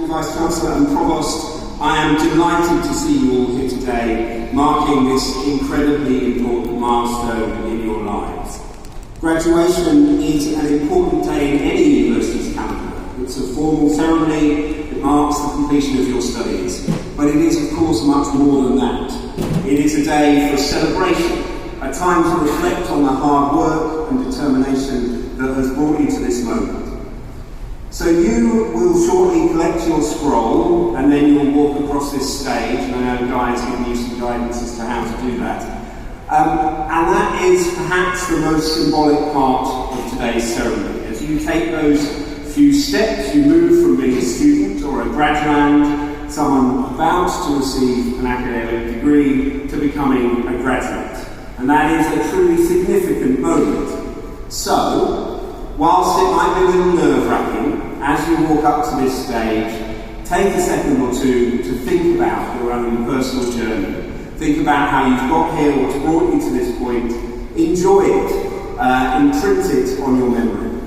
Vice Chancellor and Provost, I am delighted to see you all here today, marking this incredibly important milestone in your lives. Graduation is an important day in any university's calendar. It's a formal ceremony that marks the completion of your studies, but it is of course much more than that. It is a day for celebration, a time to reflect on the hard work and determination that has brought you to this moment. So you will shortly collect your scroll and then you'll walk across this stage, and I know Guy's given you some guidance as to how to do that. And that is perhaps the most symbolic part of today's ceremony. As you take those few steps, you move from being a student or a graduand, someone about to receive an academic degree, to becoming a graduate. And that is a truly significant moment. So, whilst it might be a little nerve-wracking, as you walk up to this stage, take a second or two to think about your own personal journey. Think about how you've got here, what's brought you to this point. Enjoy it, imprint it on your memory.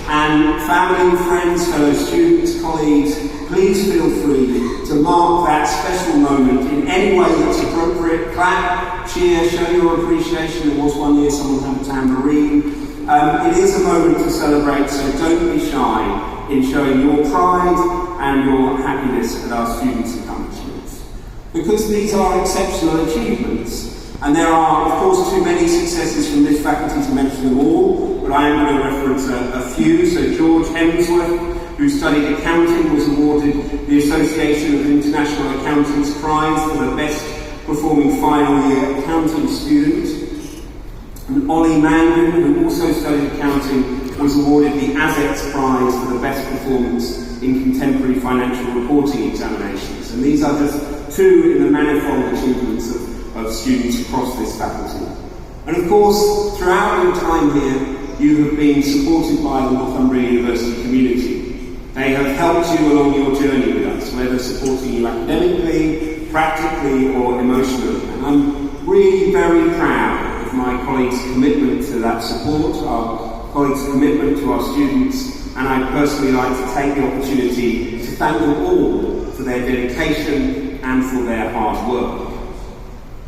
And family, friends, fellow students, colleagues, please feel free to mark that special moment in any way that's appropriate. Clap, cheer, show your appreciation. There was one year someone had a tambourine. It is a moment to celebrate, so don't be shy in showing your pride and your happiness at our students' accomplishments. Because these are exceptional achievements, and there are, of course, too many successes from this faculty to mention them all, but I am going to reference a few. So George Hemsworth, who studied accounting, was awarded the Association of International Accountants Prize for the best performing final year accounting student. And Ollie Mangan, who also studied accounting, was awarded the ASETS Prize for the best performance in contemporary financial reporting examinations. And these are just two in the manifold achievements of students across this faculty. And of course, throughout your time here, you have been supported by the Northumbria University community. They have helped you along your journey with us, whether supporting you academically, practically, or emotionally. And I'm really very proud of my colleagues' commitment to that support, our colleagues' commitment to our students, and I'd personally like to take the opportunity to thank them all for their dedication and for their hard work.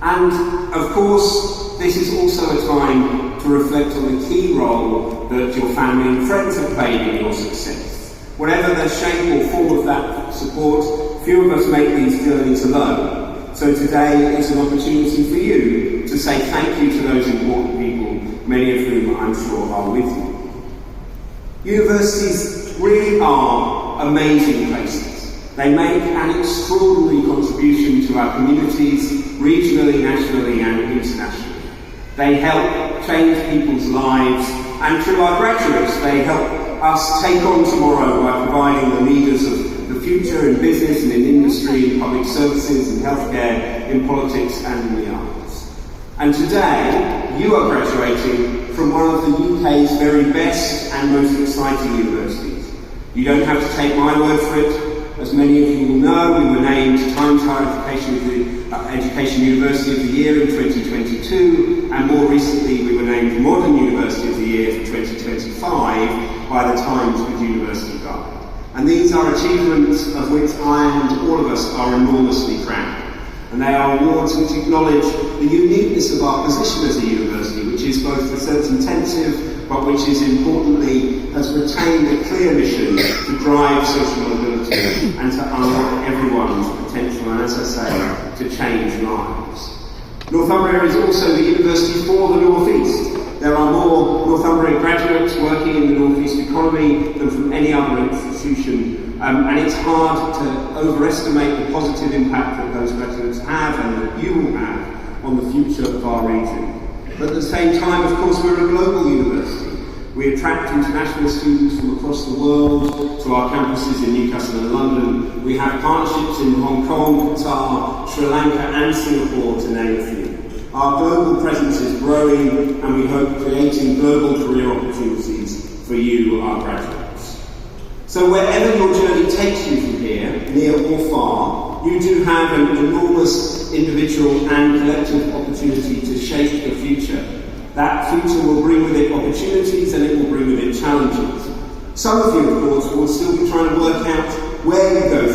And of course, this is also a time to reflect on the key role that your family and friends have played in your success. Whatever the shape or form of that support, few of us make these journeys alone. So today is an opportunity for you to say thank you to those important people, many of whom I'm sure are with you. Universities really are amazing places. They make an extraordinary contribution to our communities, regionally, nationally and internationally. They help change people's lives, and through our graduates, they help us take on tomorrow by providing the leaders of the future in business and in industry, in public services, in healthcare, in politics and in the arts. And today, you are graduating from one of the UK's very best and most exciting universities. You don't have to take my word for it. As many of you will know, we were named Times Higher Education University of the Year in 2022, and more recently we were named Modern University of the Year for 2025 by the Times Good University Guide. And these are achievements of which I and all of us are enormously proud. And they are awards which acknowledge the uniqueness of our position as a university, which is both research-intensive, but which is importantly has retained a clear mission to drive social mobility and to unlock everyone's potential, and as I say, to change lives. Northumbria is also the university for the North East. There are more Northumbria graduates working in the North East economy than from any other institution, and it's hard to overestimate the positive impact that those graduates have and that you will have on the future of our region. But at the same time, of course, we're a global university. We attract international students from across the world to our campuses in Newcastle and London. We have partnerships in Hong Kong, Qatar, Sri Lanka and Singapore, to name a few. Our global presence is growing, and we hope creating global career opportunities for you, our graduates. So wherever your journey takes you from here, near or far, you do have an enormous individual and collective opportunity to shape the future. That future will bring with it opportunities and it will bring with it challenges. Some of you, of course, will still be trying to work out where you go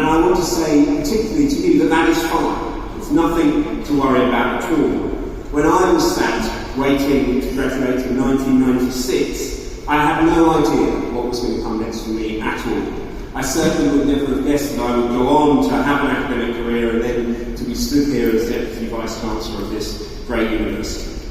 I want to say particularly to you that is fine. It's nothing to worry about at all. When I was sat waiting to graduate in 1996, I had no idea what was going to come next for me at all. I certainly would never have guessed that I would go on to have an academic career and then to be stood here as Deputy Vice-Chancellor of this great university.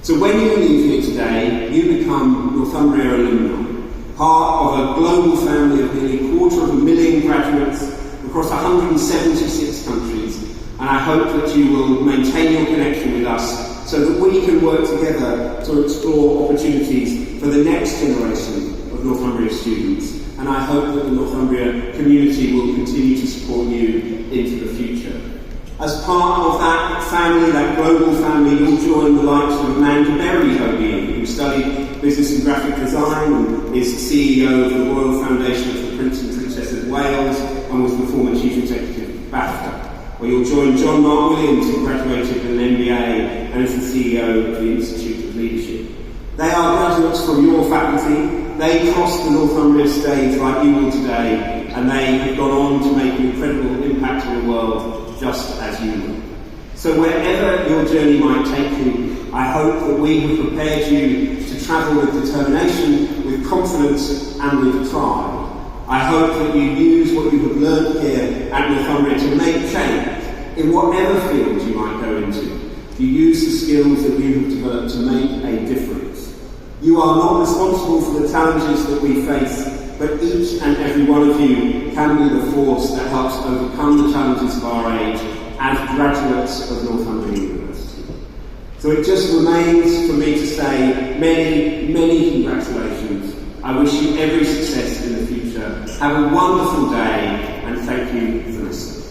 So when you leave here today, you become Northumbria alumni, part of a global family of nearly 250,000 graduates across 176 countries, and I hope that you will maintain your connection with us so that we can work together to explore opportunities for the next generation of Northumbria students. And I hope that the Northumbria community will continue to support you into the future. As part of that family, that global family, you'll join the likes of Amanda Berry OBE, who studied business and graphic design and is CEO of the Royal Foundation for the Prince and Princess of Wales and was the former Chief Executive of BAFTA. Or you'll join John Mark Williams, who graduated with an MBA and is the CEO of the Institute of Leadership. They are graduates from your faculty. They crossed the Northumbria stage like you will today, and they have gone on to make an incredible impact on the world, just as you will. So wherever your journey might take you, I hope that we have prepared you to travel with determination, with confidence, and with pride. I hope that you use what you have learned here at Northumbria to make change in whatever field you might go into. You use the skills that you have developed to make a difference. You are not responsible for the challenges that we face, but each and every one of you can be the force that helps overcome the challenges of our age as graduates of Northumbria University. So it just remains for me to say many, many congratulations. I wish you every success in the future. Have a wonderful day, and thank you for listening.